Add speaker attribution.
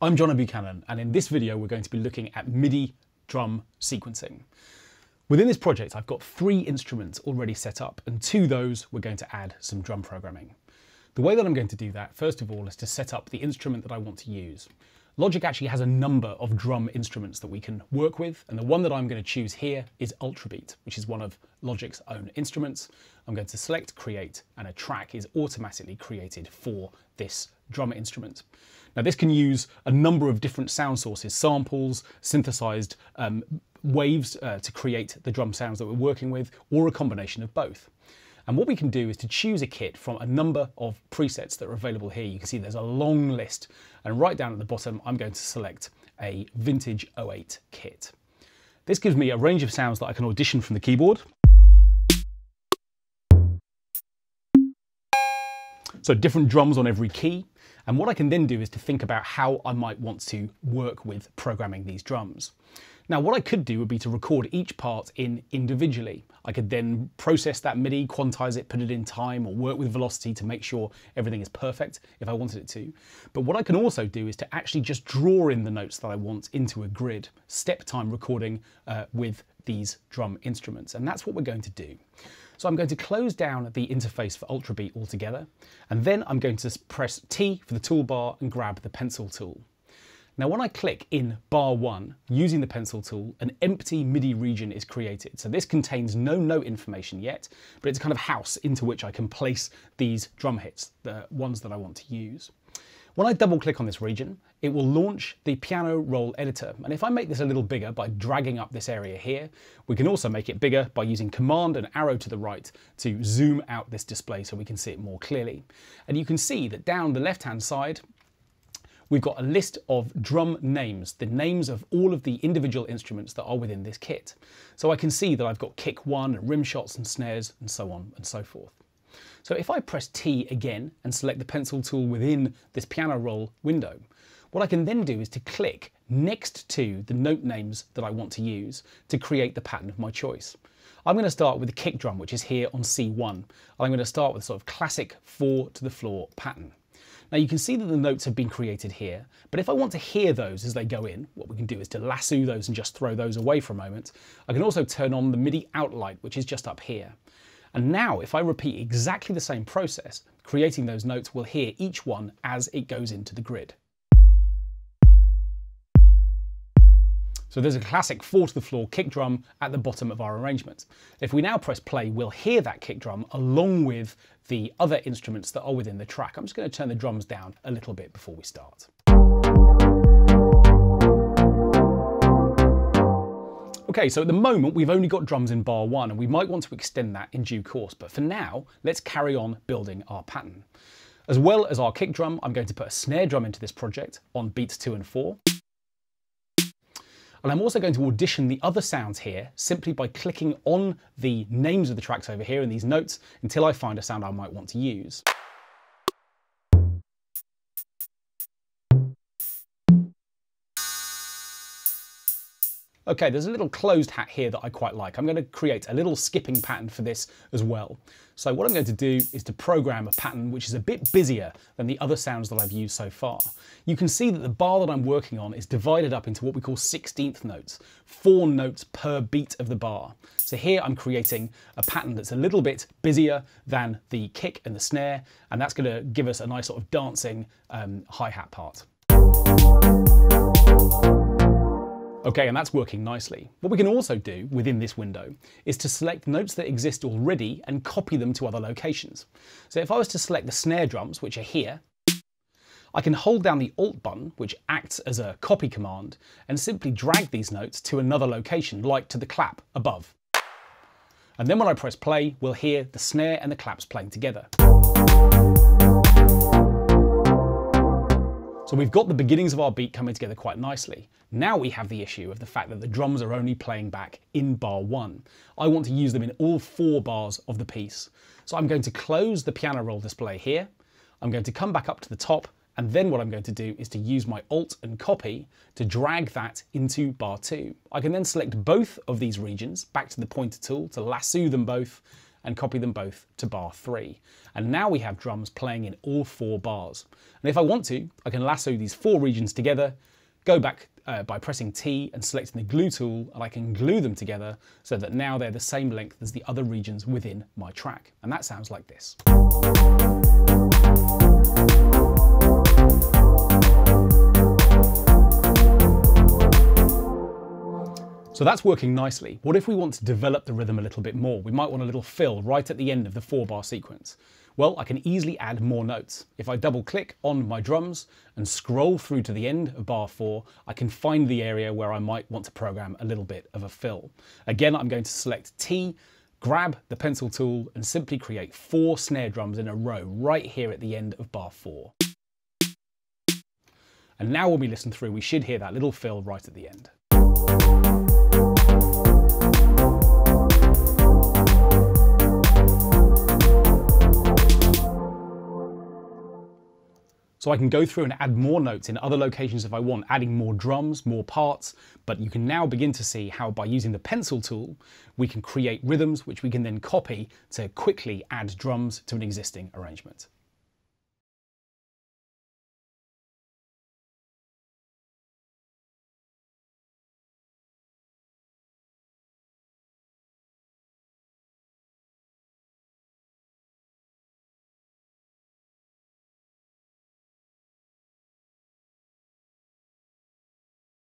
Speaker 1: I'm Jono Buchanan, and in this video we're going to be looking at MIDI drum sequencing. Within this project I've got 3 instruments already set up, and to those we're going to add some drum programming. The way that I'm going to do that, first of all, is to set up the instrument that I want to use. Logic actually has a number of drum instruments that we can work with, and the one that I'm going to choose here is Ultrabeat, which is one of Logic's own instruments. I'm going to select Create, and a track is automatically created for this drum instrument. Now this can use a number of different sound sources, samples, synthesized waves to create the drum sounds that we're working with, or a combination of both. And what we can do is to choose a kit from a number of presets that are available here. You can see there's a long list, and right down at the bottom I'm going to select a vintage 08 kit. This gives me a range of sounds that I can audition from the keyboard. So different drums on every key. And what I can then do is to think about how I might want to work with programming these drums. Now what I could do would be to record each part in individually. I could then process that MIDI, quantize it, put it in time, or work with velocity to make sure everything is perfect if I wanted it to. But what I can also do is to actually just draw in the notes that I want into a grid, step time recording with these drum instruments. And that's what we're going to do. So I'm going to close down the interface for Ultrabeat altogether, and then I'm going to press T for the toolbar and grab the pencil tool. Now when I click in bar 1 using the pencil tool, an empty MIDI region is created. So this contains no note information yet, but it's a kind of house into which I can place these drum hits, the ones that I want to use. When I double click on this region, it will launch the piano roll editor. And if I make this a little bigger by dragging up this area here, we can also make it bigger by using Command and arrow to the right to zoom out this display so we can see it more clearly. And you can see that down the left-hand side, we've got a list of drum names, the names of all of the individual instruments that are within this kit. So I can see that I've got kick 1 and rim shots and snares and so on and so forth. So if I press T again and select the pencil tool within this piano roll window, what I can then do is to click next to the note names that I want to use to create the pattern of my choice. I'm going to start with the kick drum, which is here on C1. I'm going to start with a sort of classic 4 to the floor pattern. Now you can see that the notes have been created here, but if I want to hear those as they go in, what we can do is to lasso those and just throw those away for a moment. I can also turn on the MIDI outlight, which is just up here. And now if I repeat exactly the same process, creating those notes, we'll hear each one as it goes into the grid. So there's a classic 4 to the floor kick drum at the bottom of our arrangement. If we now press play, we'll hear that kick drum along with the other instruments that are within the track. I'm just going to turn the drums down a little bit before we start. Okay, so at the moment we've only got drums in bar 1, and we might want to extend that in due course, but for now let's carry on building our pattern. As well as our kick drum, I'm going to put a snare drum into this project on beats 2 and 4. And I'm also going to audition the other sounds here simply by clicking on the names of the tracks over here in these notes until I find a sound I might want to use. Okay, there's a little closed hat here that I quite like. I'm going to create a little skipping pattern for this as well. So what I'm going to do is to program a pattern which is a bit busier than the other sounds that I've used so far. You can see that the bar that I'm working on is divided up into what we call 16th notes, 4 notes per beat of the bar. So here I'm creating a pattern that's a little bit busier than the kick and the snare, and that's going to give us a nice sort of dancing hi-hat part. Okay, and that's working nicely. What we can also do within this window is to select notes that exist already and copy them to other locations. So if I was to select the snare drums, which are here, I can hold down the Alt button, which acts as a copy command, and simply drag these notes to another location, like to the clap above. And then when I press play, we'll hear the snare and the claps playing together. So we've got the beginnings of our beat coming together quite nicely. Now we have the issue of the fact that the drums are only playing back in bar 1. I want to use them in all 4 bars of the piece. So I'm going to close the piano roll display here. I'm going to come back up to the top, and then what I'm going to do is to use my Alt and copy to drag that into bar 2. I can then select both of these regions back to the pointer tool to lasso them both, and copy them both to bar 3. And now we have drums playing in all 4 bars. And if I want to, I can lasso these 4 regions together, go back by pressing T and selecting the glue tool, and I can glue them together so that now they're the same length as the other regions within my track. And that sounds like this. So that's working nicely. What if we want to develop the rhythm a little bit more? We might want a little fill right at the end of the 4-bar sequence. Well, I can easily add more notes. If I double click on my drums and scroll through to the end of bar 4, I can find the area where I might want to program a little bit of a fill. Again, I'm going to select T, grab the pencil tool and simply create 4 snare drums in a row right here at the end of bar 4. And now when we listen through, we should hear that little fill right at the end. So I can go through and add more notes in other locations if I want, adding more drums, more parts, but you can now begin to see how by using the pencil tool, we can create rhythms which we can then copy to quickly add drums to an existing arrangement.